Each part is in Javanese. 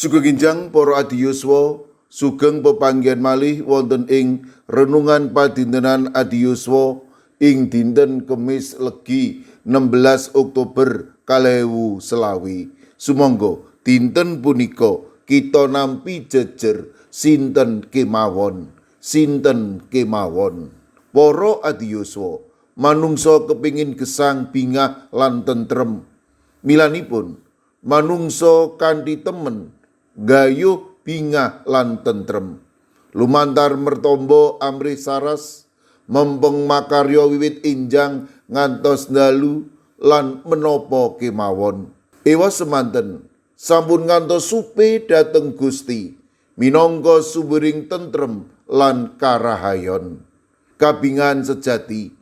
Sugeng Kinjang para adiyuswa, sugeng pepanggihan malih wonten ing renungan padintenan adiyuswa ing dinten Kemis Legi 16 Oktober 2020. Sumangga dinten punika kita nampi jejer sinten kemawon. Para adiyuswa, manungsa kepingin gesang bingah lan tentrem. Milanipun manungsa kanthi temen gayuh bingah lan tentrem. Lumantar mertombo amrih saras, mempeng makarya wiwit injang ngantos dalu lan menapa kemawon. Ewa semanten sampun ngantos supe dhateng Gusti minangka sumbering tentrem lan karahayon. Kabingan sejati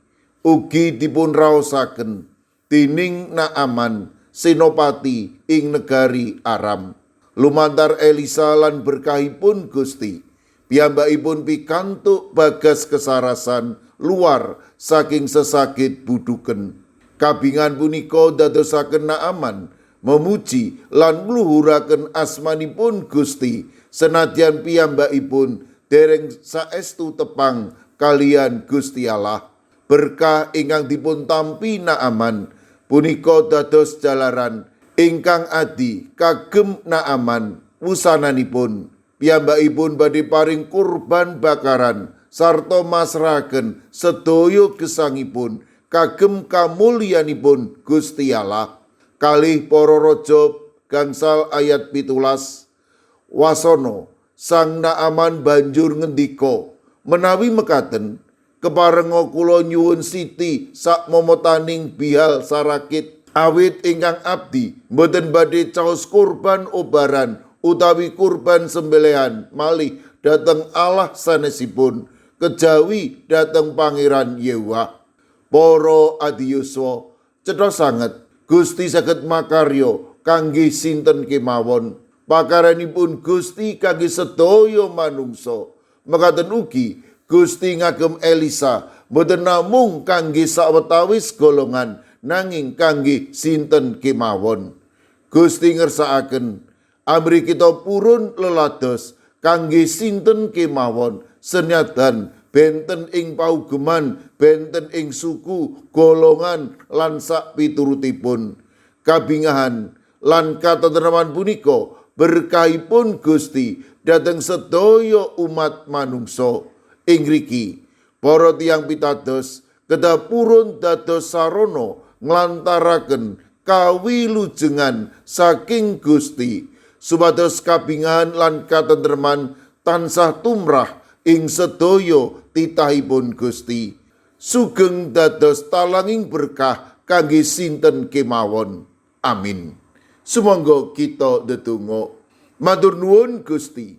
ugi dipun raosaken dening Naaman senopati ing negari Aram. Lumantar Elisa lan berkahipun Gusti, piyambakipun pikantuk bagas kesarasan luar saking sesakit buduken. Kabingan punika dadosaken Naaman memuji lan ngluhuraken asmanipun Gusti, senadyan piyambakipun dereng saestu tepang kalian Gusti Allah. Berkah ingkang dipun tampi Naaman punika dados jalaran ingkang adi kagem Naaman wusananipun. Piyambakipun badhe paring kurban bakaran sarta masrahaken sedaya gesangipun kagem kamulyanipun Gusti Allah. Kalih para raja gangsal ayat 17. Wasana Sang Naaman banjur ngendika, menawi mekaten keparenga kula nyuwun siti sak momotaning bihal sarakit, awit ingkang abdi mboten badhe caos kurban obaran utawi kurban sembelihan malih dhateng Allah sanesipun, kejawi dhateng Pangeran Yehuwa. Para adiyuswa, cetha sanget Gusti saged makarya kangge sinten kemawon. Pakaranipun Gusti kangge sedaya manungsa. Mekaten ugi Gusti ngagem Elisa boten namung kangge sawetawis golongan, nanging kangge sinten kemawon. Gusti ngersakaken amri kita purun lelados kangge sinten kemawon, senyadan benten ing paugeman, benten ing suku, golongan lan sak piturutipun. Kabingahan lan katentreman punika berkahipun Gusti dhateng sedaya umat manungsa. Ing mriki para tiyang pitados kedah purun dados sarana nglantaraken kawilujengan saking Gusti, supados kabingahan lan katentreman tansah tumrah ing sedaya titahipun Gusti. Sugeng dados talanging berkah kangge sinten kemawon. Amin. Sumangga kita ndedonga. Matur nuwun Gusti,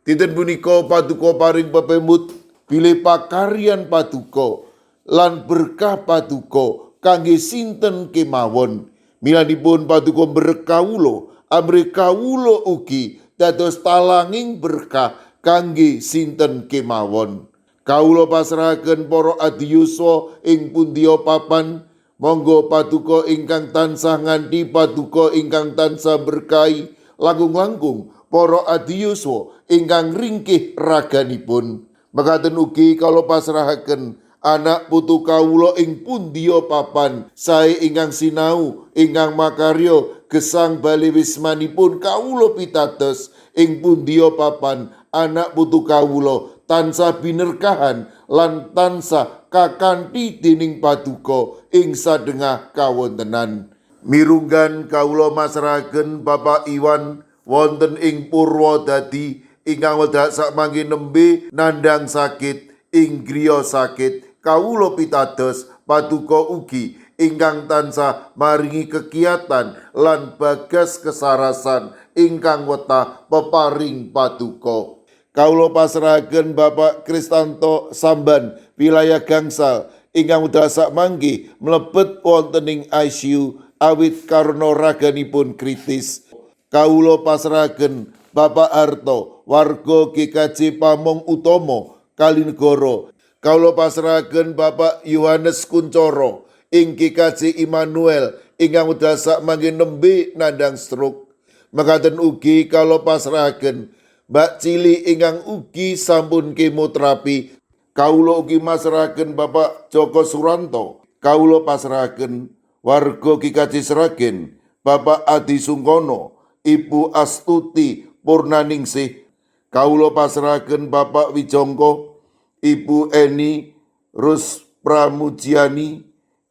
dinten punika paduka paring pepemut bilih pakaryan paduka lan berkah paduka kangge sinten kemawon. Milanipun paduka berkawula amrih kawula ugi dados talanging berkah kangge sinten kemawon. Kawula pasrahaken para adiyuswa ing pundiya papan, monggo paduka ingkang tansah nganti paduka ingkang tansah berkahi langkung-langkung para adiyuswa ingkang ringkih raganipun. Mekaten ugi kawula pasrahaken anak putu kawula ing pundiya papan sae ingkang sinau, ingkang makarya gesang bali wismanipun kawula pitados ing pundiya papan anak putu kawula tansah binerkahan lan tansah kakanthi dening paduka ing sadengah kawontenan. Mirunggan kawula masrahaken Bapak Iwan wonten ing Purwodadi ingkang wedha sakmangke nembe nandhang sakit ing griya sakit. Kawula pitados paduka ugi ingkang tansah maringi kegiatan lan bagas kesarasan ingkang wetah peparing paduka. Kawula pasrahaken Bapak Kristanto Samban wilayah gangsal ingkang wedha sakmangke mlebet wonten ing ICU awit karena raganipun kritis. Kawula pasrahaken Bapak Harto warga GKJ Pamong Utomo Kalinegoro. Kawula pasrahaken Bapak Yohanes Kuncoro ing GKJ Immanuel ingkang wedha sakmangke nembe nandhang stroke. Mekaten ugi kalau pasrahaken Mbak Cili ingkang ugi sampun kemoterapi, kawula ugi masrahaken Bapak Joko Suranto, kawula pasrahaken warga Kikaci Sragen, Bapak Adi Sungkono, Ibu Astuti Purnaningsih, kawula pasrahaken Bapak Wijongko, Ibu Eni Rus Pramujiani,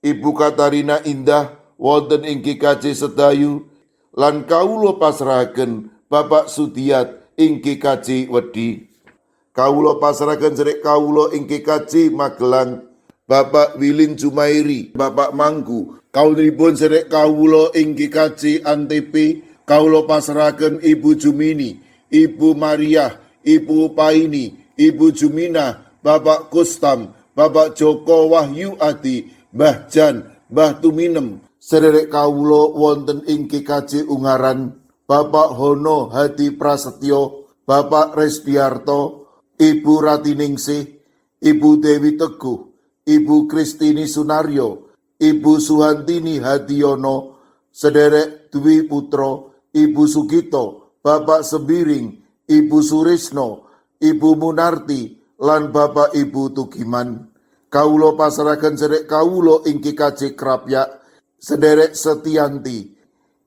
Ibu Katarina Indah wonten ing Kikaci Sedayu, lan kawula pasrahaken Bapak Sudiat ing Kikaci Wedi. Kawula pasrahaken sedherek kawula ing Kikaci Magelang, Bapak Wilin Jumairi, Bapak Mangku. Kawulipun sedherek kawula ing Kikaci Antepe, kawula pasrahaken Ibu Jumini, Ibu Maria, Ibu Paini, Ibu Jumina, Bapak Kustam, Bapak Joko Wahyu Adi, Mbah Jan, Mbah Tuminem. Sedherek kawula wonten ing Kikaci Ungaran, Bapak Hono Hadi Prasetyo, Bapak Resbiarto, Ibu Ratiningsih, Ibu Dewi Teguh, Ibu Kristini Sunaryo, Ibu Suhantini Hadiono, sedherek Dwi Putro, Ibu Sugito, Bapak Sembiring, Ibu Surisno, Ibu Munarti, lan Bapak Ibu Tugiman. Kawula pasrahaken sedherek kawula ing Kikaci Krapyak, sedherek Setianti,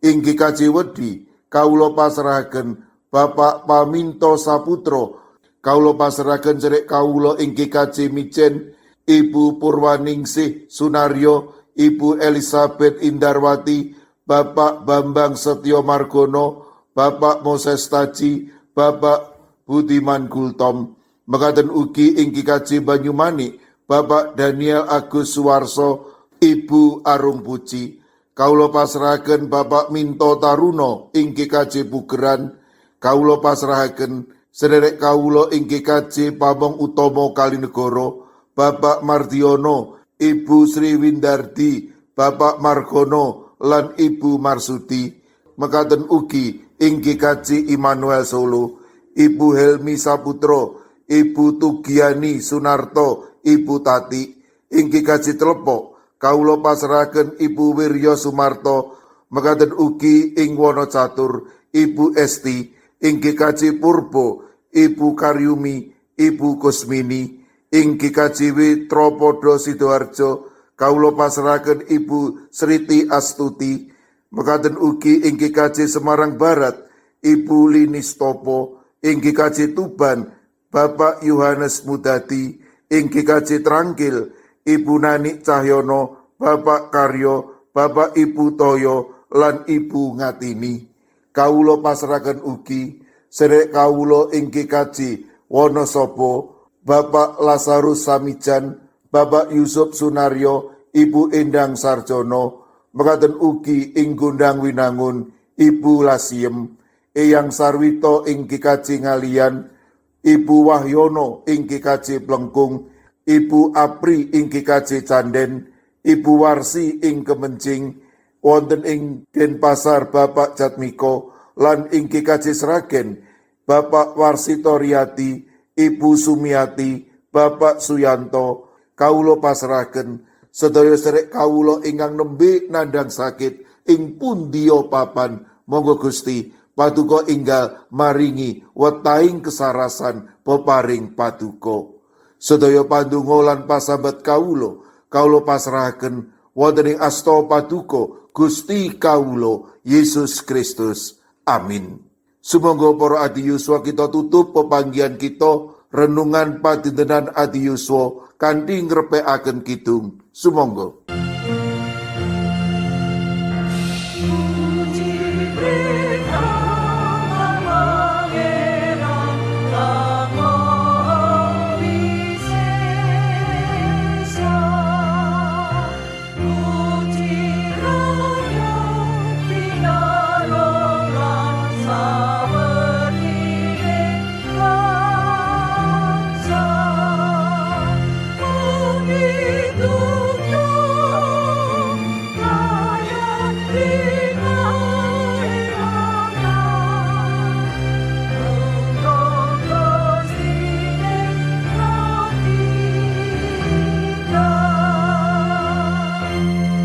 ing Kikaci Wedi, kawula pasrahaken Bapak Paminto Saputro, kawula pasrahaken sedherek kawula ing Kikaci Micen, Ibu Purwaningsih Sunaryo, Ibu Elizabeth Indarwati, Bapak Bambang Setyo Margono, Bapak Moses Taji, Bapak Budiman Gultom. Mekaten ugi ing Kikaci Banyumanik, Bapak Daniel Agus Suwarso, Ibu Arung Puji. Kawula pasrahaken Bapak Minto Taruno ing Kikaci Pugeran, kawula pasrahaken sedherek kawula ing Kikaci Pamong Utomo Kalinegoro, Bapak Mardiono, Ibu Sri Windardi, Bapak Margono, lan Ibu Marsudi. Mekaten ugi ing Kikaci Immanuel Solo, Ibu Helmi Saputro, Ibu Tugiani Sunarto, Ibu Tati. Ing Kikaci Telepok, kawula pasrahaken Ibu Wiryo Sumarto. Mekaten ugi ing Wonocatur, Ibu Esti. Ing Kikaci Purbo, Ibu Karyumi, Ibu Kusmini. Ing Kikaci Witropodo Sidoarjo, kawula pasrahaken Ibu Sriti Astuti. Mekaten ugi ing Kikaci Semarang Barat, Ibu Linistopo. Ing Kikaci Tuban, Bapak Yohanes Mudadi. Ing Kikaci Trangkil, Ibu Nani Cahyono, Bapak Karyo, Bapak Ibu Toyo, lan Ibu Ngatini. Kawula pasrahaken ugi sedherek kawula ing Kikaci Wonosobo, Bapak Lazarus Samijan, Bapak Yusuf Sunaryo, Ibu Endang Sarjono. Mekaten ugi ing Gondang Winangun, Ibu Lasiem. Eyang Sarwito ing Kikaci Ngalian, Ibu Wahyono ing Kikaci Plengkung, Ibu Apri ing Kikaci Canden, Ibu Warsi ing Kemencing, wonten ing Denpasar Bapak Jatmiko, lan ing Kikaci Sragen, Bapak Warsito Riyadi, Ibu Sumiati, Bapak Suyanto. Kawula pasrahaken sedaya sedherek kawula ingkang nembe nandhang sakit ing pundiya papan, monggo Gusti paduka enggal maringi wetahing kesarasan peparing paduka. Sedaya pandonga lan pasambat kawula pasrahaken wonten ing asta paduka Gusti kawula Yesus Kristus. Amin. Sumangga para adiyuswa kita tutup pepanggihan kita renungan padintenan adiyuswa kanthi ngrepekaken kidung. Sumangga.